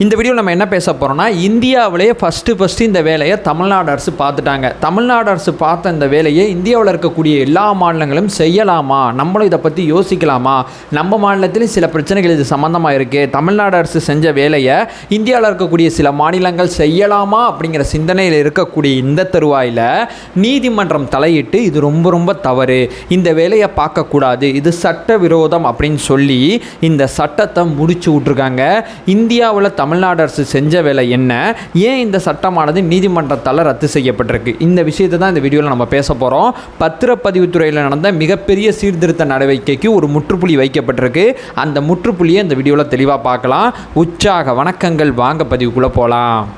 இந்த வீடியோ நம்ம என்ன பேச போகிறோம்னா, இந்தியாவிலேயே ஃபஸ்ட்டு இந்த வேலையை தமிழ்நாடு அரசு பார்த்துட்டாங்க. தமிழ்நாடு அரசு பார்த்த இந்த வேலையை இந்தியாவில் இருக்கக்கூடிய எல்லா மாநிலங்களும் செய்யலாமா, நம்மளும் இதை பற்றி யோசிக்கலாமா, நம்ம மாநிலத்திலும் சில பிரச்சனைகள் இது சம்மந்தமாக இருக்குது, தமிழ்நாடு அரசு செஞ்ச வேலையை இந்தியாவில் இருக்கக்கூடிய சில மாநிலங்கள் செய்யலாமா அப்படிங்கிற சிந்தனையில் இருக்கக்கூடிய இந்த தருவாயில் நீதிமன்றம் தலையிட்டு இது ரொம்ப தவறு, இந்த வேலையை பார்க்கக்கூடாது, இது சட்ட விரோதம் அப்படின்னு சொல்லி இந்த சட்டத்தை முடிச்சு விட்ருக்காங்க. இந்தியாவில் தமிழ்நாடு அரசு செஞ்ச வேலை என்ன, ஏன் இந்த சட்டமானது நீதிமன்றத்தால் ரத்து செய்யப்பட்டிருக்கு, இந்த விஷயத்தை தான் இந்த வீடியோவில் நம்ம பேச போகிறோம். பத்திரப்பதிவுத்துறையில் நடந்த மிகப்பெரிய சீர்திருத்த நடவடிக்கைக்கு ஒரு முற்றுப்புள்ளி வைக்கப்பட்டிருக்கு. அந்த முற்றுப்புள்ளியை இந்த வீடியோவில் தெளிவாக பார்க்கலாம். உற்சாக வணக்கங்கள், வாங்க பதிவுக்குள்ளே போகலாம்.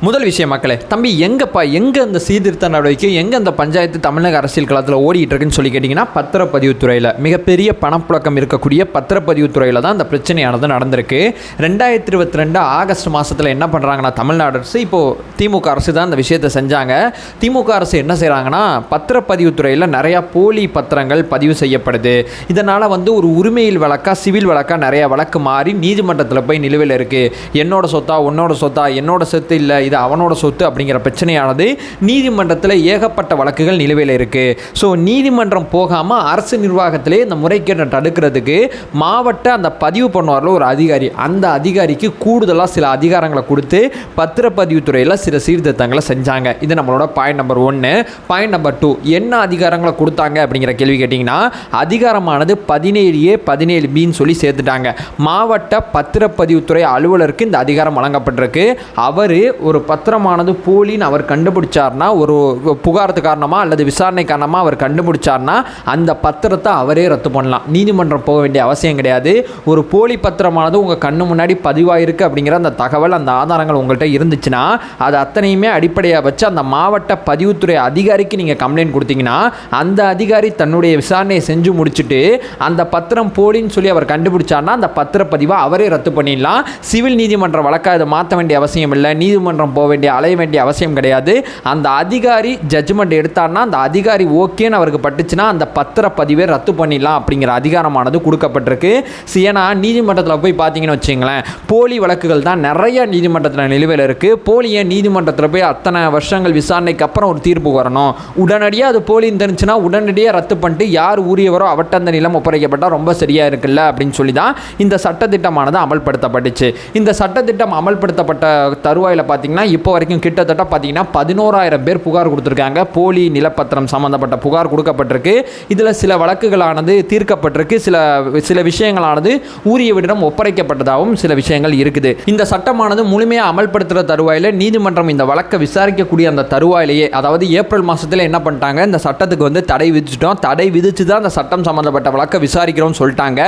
முதல் விஷயம் மக்களே, தம்பி எங்கே அந்த சீர்திருத்த நடவடிக்கை, எங்கே அந்த பஞ்சாயத்து தமிழக அரசியல் களத்தில் ஓடிட்டு இருக்குன்னு சொல்லி கேட்டிங்கன்னா, பத்திரப்பதிவுத்துறையில் மிகப்பெரிய பணப்புழக்கம் இருக்கக்கூடிய பத்திரப்பதிவுத்துறையில் தான் அந்த பிரச்சனையானது நடந்திருக்கு. 2022 ஆகஸ்ட் மாதத்தில் என்ன பண்ணுறாங்கன்னா தமிழ்நாடு அரசு, இப்போது திமுக அரசு தான் அந்த விஷயத்தை செஞ்சாங்க. திமுக அரசு என்ன செய்கிறாங்கன்னா, பத்திரப்பதிவுத்துறையில் நிறையா போலி பத்திரங்கள் பதிவு செய்யப்படுது, இதனால் ஒரு உரிமையில் வழக்கா சிவில் வழக்கா நிறையா வழக்கு மாறி நீதிமன்றத்தில் போய் நிலுவையில் இருக்குது. என்னோட சொத்தா உன்னோட சொத்தா, என்னோட சொத்து இல்லை இது அவனோட சொத்து அப்படிங்கிற பிரச்சனையானது நீதிமன்றத்தில் ஏகப்பட்ட வழக்குகள் நிலுவையில் இருக்குது. ஸோ நீதிமன்றம் போகாமல் அரசு நிர்வாகத்திலே இந்த முறைகேட்டை தடுக்கிறதுக்கு மாவட்ட அந்த பதிவு பண்ணுவார்ல ஒரு அதிகாரி, அந்த அதிகாரிக்கு கூடுதலாக சில அதிகாரங்களை கொடுத்து பத்திரப்பதிவுத்துறையில் சில சீர்திருத்தங்களை செஞ்சாங்க. இது நம்மளோட பாயிண்ட் நம்பர் 1. பாயிண்ட் நம்பர் 2, என்ன அதிகாரங்களை கொடுத்தாங்க அப்படிங்கிற கேள்வி கேட்டிங்கன்னா, அதிகாரமானது 17A 17Bன்னு சொல்லி சேர்த்துட்டாங்க. மாவட்ட பத்திரப்பதிவுத்துறை அலுவலருக்கு இந்த அதிகாரம் வழங்கப்பட்டிருக்கு. அவர் ஒரு பத்திரமானது போலின்னு அவர் கண்டுபிடிச்சார்னா, ஒரு புகாரத்து காரணமாக அல்லது விசாரணை காரணமாக அவர் கண்டுபிடிச்சார்னா அந்த பத்திரத்தை அவரே ரத்து பண்ணலாம், நீதிமன்றம் போக வேண்டிய அவசியம் கிடையாது. ஒரு போலி பத்திரமானது உங்கள் கண்ணு முன்னாடி பதிவாயிருக்கு அப்படிங்கிற அந்த தகவல், அந்த ஆதாரங்கள் உங்கள்கிட்ட இருந்துச்சுன்னா அது அத்தனையுமே அடிப்படையாக வச்சு அந்த மாவட்ட பதிவுத்துறை அதிகாரிக்கு நீங்கள் கம்ப்ளைண்ட் கொடுத்தீங்கன்னா, அந்த அதிகாரி தன்னுடைய விசாரணையை செஞ்சு முடிச்சுட்டு அந்த பத்திரம் போலின்னு சொல்லி அவர் கண்டுபிடிச்சார்னா அந்த பத்திரப்பதிவை அவரே ரத்து பண்ணிடலாம். சிவில் நீதிமன்ற வழக்காக இதை மாற்ற வேண்டிய அவசியம் இல்லை, நீதிமன்றம் போக வேண்டிய அலைய வேண்டிய அவசியம் கிடையாது. அந்த அதிகாரி ஜட்ஜ்மெண்ட் எடுத்தார்னா, அந்த அதிகாரி ஓகேன்னு அவருக்கு பட்டுச்சுன்னா அந்த பத்திரப்பதிவை ரத்து பண்ணிடலாம் அப்படிங்கிற அதிகாரமானது கொடுக்கப்பட்டிருக்கு. ஏன்னா நீதிமன்றத்தில் போய் பார்த்தீங்கன்னு வச்சுங்களேன், போலி வழக்குகள் தான் நிறைய நீதிமன்றத்தில் நிலுவையில் இருக்குது. போலியை நீதிமன்றத்தில் போய் அத்தனை வருஷங்கள் விசாரணைக்கு அப்புறம் ஒரு தீர்ப்பு வரணும், உடனடியாக அது போலின்னு தெரிஞ்சுன்னா உடனடியாக ரத்து பண்ணிட்டு யார் உரியவரோ அவட்ட அந்த நிலம் ஒப்படைக்கப்பட்டால் ரொம்ப சரியாக இருக்குல்ல அப்படின்னு சொல்லி தான் இந்த சட்டத்திட்டமானது அமல்படுத்தப்பட்டுச்சு. இந்த சட்டத்திட்டம் அமல்படுத்தப்பட்ட தருவாயில் பார்த்தீங்கன்னா இப்போ வரைக்கும் கிட்டத்தட்ட பார்த்தீங்கன்னா 11,000 பேர் புகார் கொடுத்துருக்காங்க. போலி நிலப்பத்திரம் சம்மந்தப்பட்ட புகார் கொடுக்கப்பட்டிருக்கு. இதில் சில வழக்குகளானது தீர்க்கப்பட்டிருக்கு, சில விஷயங்களானது உரியவரிடம் ஒப்படைக்கப்பட்டதாகவும் சில விஷயங்கள் இருக்குது. இந்த சட்டமானது முழுமையாக அமல்படுத்துகிற தருவாயில் நீதிமன்றம் இந்த வழக்கை விசாரிக்கக்கூடிய அந்த தருவாயிலேயே, அதாவது ஏப்ரல் மாதத்தில் என்ன பண்ணிட்டாங்க, இந்த சட்டத்துக்கு தடை விதிச்சிட்டோம், தடை விதிச்சு தான் இந்த சட்டம் சம்மந்தப்பட்ட வழக்கை விசாரிக்கிறோம்னு சொல்லிட்டாங்க.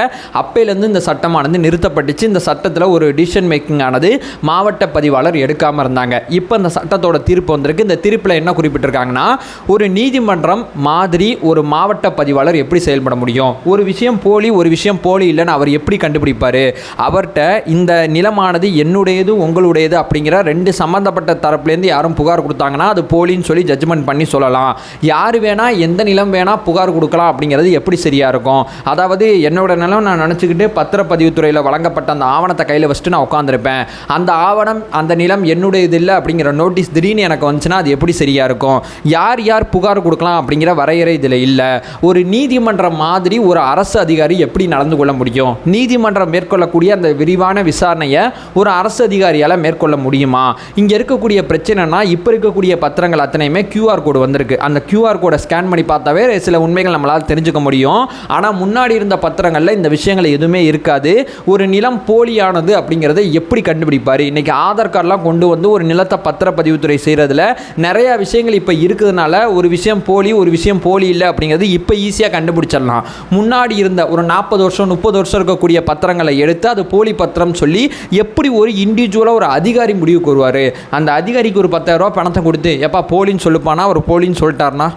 அப்பையிலேருந்து இந்த சட்டமானது நிறுத்தப்பட்டுச்சு. இந்த சட்டத்தில் ஒரு டிசிஷன் மேக்கிங் ஆனது மாவட்ட பதிவாளர் எடுக்காமல் இருந்தாங்க. இப்போ இந்த சட்டத்தோட தீர்ப்பு வந்திருக்கு. இந்த தீர்ப்பில் என்ன குறிப்பிட்டிருக்காங்கன்னா, ஒரு நீதிமன்றம் மாதிரி ஒரு மாவட்ட பதிவாளர் எப்படி செயல்பட முடியும், ஒரு விஷயம் போலி ஒரு விஷயம் போலி இல்லைன்னு அவர் எப்படி கண்டுபிடிப்பார், அவர்கிட்ட இந்த நிலமானது என்னுடையது உங்களுடையது அப்படிங்கிற ரெண்டு சம்மந்தப்பட்ட தரப்புலேருந்து யாரும் புகார் கொடுத்தாங்கன்னா அது போலின்னு சொல்லி ஜட்ஜ்மெண்ட் பண்ணி சொல்லலாம். யார் வேணால் எந்த நிலம் வேணால் புகார் கொடுக்கலாம் அப்படிங்கிறது எப்படி சரியாக இருக்கும். அதாவது என்னோட நிலம் நான் நினச்சிக்கிட்டு பத்திரப்பதிவுத்துறையில் வழங்கப்பட்ட அந்த ஆவணத்தை கையில் வச்சுட்டு நான் உட்காந்துருப்பேன், அந்த ஆவணம் அந்த நிலம் என்னுடையது இல்லை அப்படிங்கிற நோட்டீஸ் திடீர்னு எனக்கு வந்துச்சுன்னா அது எப்படி சரியாக இருக்கும், யார் புகார் கொடுக்கலாம் அப்படிங்கிற வரையறை இதில் இல்லை. ஒரு நீதிமன்றம் மாதிரி ஒரு அரசு அதிகாரி எப்படி நடந்து கொள்ள முடியும், நீதிமன்றம் மேற்கொள்ளக்கூடிய அந்த விரிவான விசாரணையை ஒரு அரசு அதிகாரியால் மேற்கொள்ள முடியுமா. இங்கே இருக்கக்கூடிய பிரச்சனைனா, இப்போ இருக்கக்கூடிய பத்திரங்கள் அத்தனையுமே QR கோடு வந்திருக்கு. அந்த QR கோடை ஸ்கேன் பண்ணி பார்த்தாவே சில உண்மைகள் நம்மளால் தெரிஞ்சுக்க முடியும். ஆனால் முன்னாடி இருந்த பத்திரங்களில் இந்த விஷயங்கள் எதுவுமே இருக்காது. ஒரு நிலம் போலியானது அப்படிங்கிறத எப்படி கண்டுபிடிப்பார். இன்றைக்கி ஆதார் கார்டெலாம் கொண்டு ஒரு நிலத்தை பத்திரப்பதிவுத்துறை செய்கிறதுல நிறைய விஷயங்கள் இப்போ இருக்கிறதுனால ஒரு விஷயம் போலி ஒரு விஷயம் போலி இல்லை அப்படிங்கிறது இப்போ ஈஸியாக கண்டுபிடிச்சிடலாம். முன்னாடி இருந்த ஒரு 40 வருஷம் 30 வருஷம் இருக்கக்கூடிய பத்திரங்களை எடுத்து அது போலி பத்திரம் சொல்லி எப்படி ஒரு இண்டிவிஜுவலாக ஒரு அதிகாரி முடிவுக்கு வருவார். அந்த அதிகாரிக்கு ஒரு 10,000 ரூபா பணத்தை கொடுத்து எப்பா போலின்னு சொல்லுப்பானா, ஒரு போலின்னு சொல்லிட்டார்னா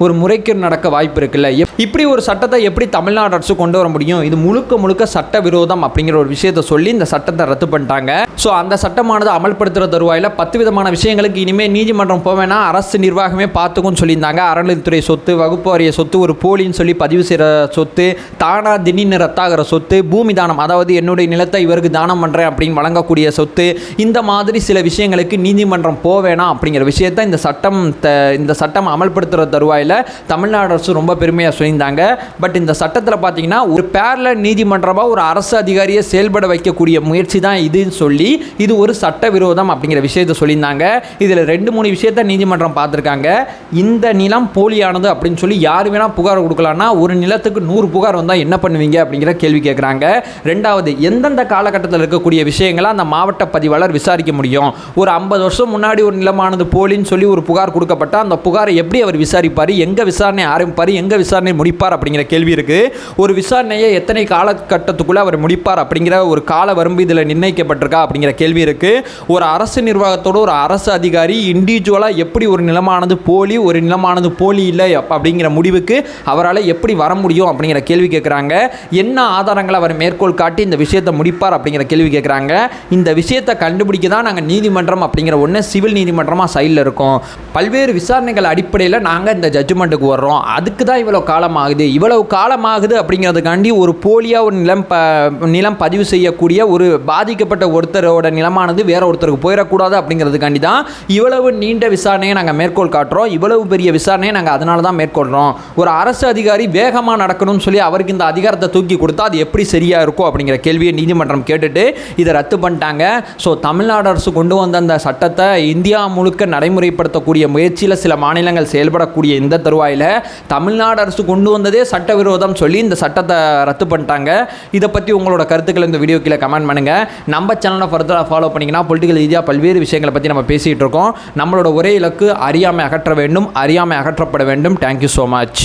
ஒரு முறைகேடு நடக்க வாய்ப்பு இருக்குல்ல. இப்படி ஒரு சட்டத்தை எப்படி தமிழ்நாடு அரசு கொண்டு வர முடியும்? இது முழுக்க முழுக்க சட்ட விரோதம் அப்படிங்கிற ஒரு விஷயத்தை சொல்லி இந்த சட்டத்தை ரத்து பண்ணிட்டாங்க. ஸோ அந்த சட்டமானது அமல்படுத்துகிற தருவாயில் 10 விதமான விஷயங்களுக்கு இனிமேல் நீதிமன்றம் போவேனா அரசு நிர்வாகமே பார்த்துக்கும்னு சொல்லியிருந்தாங்க. அறநிலைத்துறை சொத்து, வகுப்பு வாரிய சொத்து, ஒரு போலின்னு சொல்லி பதிவு செய்கிற சொத்து, தானா திடீர்னு ரத்தாகிற சொத்து, பூமி தானம், அதாவது என்னுடைய நிலத்தை இவருக்கு தானம் பண்ணுறேன் அப்படின்னு வழங்கக்கூடிய சொத்து, இந்த மாதிரி சில விஷயங்களுக்கு நீதிமன்றம் போவேனா அப்படிங்கிற விஷயத்தை இந்த சட்டம் அமல்படுத்துகிற தருவாயில் தமிழ்நாடு அரசு ரொம்ப பெருமையாக சொல்லியிருந்தாங்க. பட் இந்த சட்டத்தில் பார்த்தீங்கன்னா ஒரு பேரலல் நீதிமன்றமாக ஒரு அரசு அதிகாரியை செயல்பட வைக்கக்கூடிய முயற்சி தான் இதுன்னு சொல்லி இது ஒரு சட்ட விரோதம் அப்படிங்கிற விஷயத்தை சொல்லியிருந்தாங்க. இதில் 2-3 விஷயத்தை நீதிமன்றம் பார்த்துருக்காங்க. இந்த நிலம் போலியானது அப்படின்னு சொல்லி யார் வேணால் புகார் கொடுக்கலாம்னா ஒரு நிலத்துக்கு 100 புகார் வந்தால் என்ன பண்ணுவீங்க அப்படிங்கிற கேள்வி கேட்குறாங்க. ரெண்டாவது, எந்தெந்த காலகட்டத்தில் இருக்கக்கூடிய விஷயங்களை அந்த மாவட்ட பதிவாளர் விசாரிக்க முடியும்? ஒரு 50 வருஷம் முன்னாடி ஒரு நிலமானது போலின்னு சொல்லி ஒரு புகார் கொடுக்கப்பட்டால் அந்த புகாரை எப்படி அவர் விசாரிப்பார், எங்கே விசாரணை ஆரம்பிப்பார், எங்கே விசாரணை முடிப்பார் அப்படிங்கிற கேள்வி இருக்குது. ஒரு விசாரணையை எத்தனை காலகட்டத்துக்குள்ளே அவர் முடிப்பார் அப்படிங்கிற ஒரு கால வரம்பு இதில் நிர்ணயிக்கப்பட்டிருக்கா அப்படிங்கிற கேள்வி இருக்குது. ஒரு அரசு நிர்வாகத்தோடு ஒரு அரசு அதிகாரி இண்டிவிஜுவலாக எப்படி ஒரு நிலமானது போலி, ஒரு நிலமானது போலி இல்லை அப்படிங்கிற முடிவுக்கு அவரால் எப்படி வர முடியும் அப்படிங்கிற கேள்வி கேட்குறாங்க. என்ன ஆதாரங்களை அவர் மேற்கோள் காட்டி இந்த விஷயத்தை முடிப்பார் அப்படிங்கிற கேள்வி கேட்குறாங்க. இந்த விஷயத்தை கண்டுபிடிக்க தான் நாங்கள் நீதிமன்றம் அப்படிங்கிற ஒன்று சிவில் நீதிமன்றமாக சைடில் இருக்கோம். பல்வேறு விசாரணைகள் அடிப்படையில் நாங்கள் இந்த ஜட்ஜ்மெண்ட்டுக்கு வர்றோம். அதுக்கு தான் இவ்வளோ காலமாகுது அப்படிங்கிறதுக்காண்டி ஒரு போலியாக ஒரு நிலம் பதிவு செய்யக்கூடிய ஒரு பாதிக்கப்பட்ட ஒருத்தரோட நிலமானது வேற ஒருத்தருக்கு போயிடக்கூடாது அப்படிங்கிறதுக்காண்டி தான் இவ்வளவு நீண்ட விசாரணையை நாங்கள் மேற்கோள் காட்டுறோம். இவ்வளவு பெரிய விசாரணையை நாங்கள் அதனால தான் மேற்கொள்கிறோம். ஒரு அரசு அதிகாரி வேகமாக நடக்கணும்னு சொல்லி அவருக்கு இந்த அதிகாரத்தை தூக்கி கொடுத்தா அது எப்படி சரியாக இருக்கும் அப்படிங்கிற கேள்வியை நீதிமன்றம் கேட்டுட்டு இதை ரத்து பண்ணிட்டாங்க. ஸோ தமிழ்நாடு அரசு கொண்டு வந்த அந்த சட்டத்தை இந்தியா முழுக்க நடைமுறைப்படுத்தக்கூடிய முயற்சியில் சில மாநிலங்கள் செயல்படக்கூடிய இந்த தருவாயில் தமிழ்நாடு அரசு கொண்டு வந்ததே சட்டவிரோதம் சொல்லி இந்த சட்டத்தை ரத்து பண்ணிட்டாங்க. இதை பற்றி உங்களோட கருத்துக்கள் இந்த வீடியோ கீழே கமெண்ட் பண்ணுங்கள். நம்ம சேனலை ஃபர்தராக ஃபாலோ பண்ணிங்கன்னா பொலிட்டிக்கல் ரீதியாக பல்வேறு விஷயங்களை பற்றி நம்ம பேசிகிட்டு இருக்கோம். நம்மளோட ஒரே இலக்கு அறியாமை அகற்ற வேண்டும், அறியாமை அகற்றப்பட வேண்டும். Thank you so much.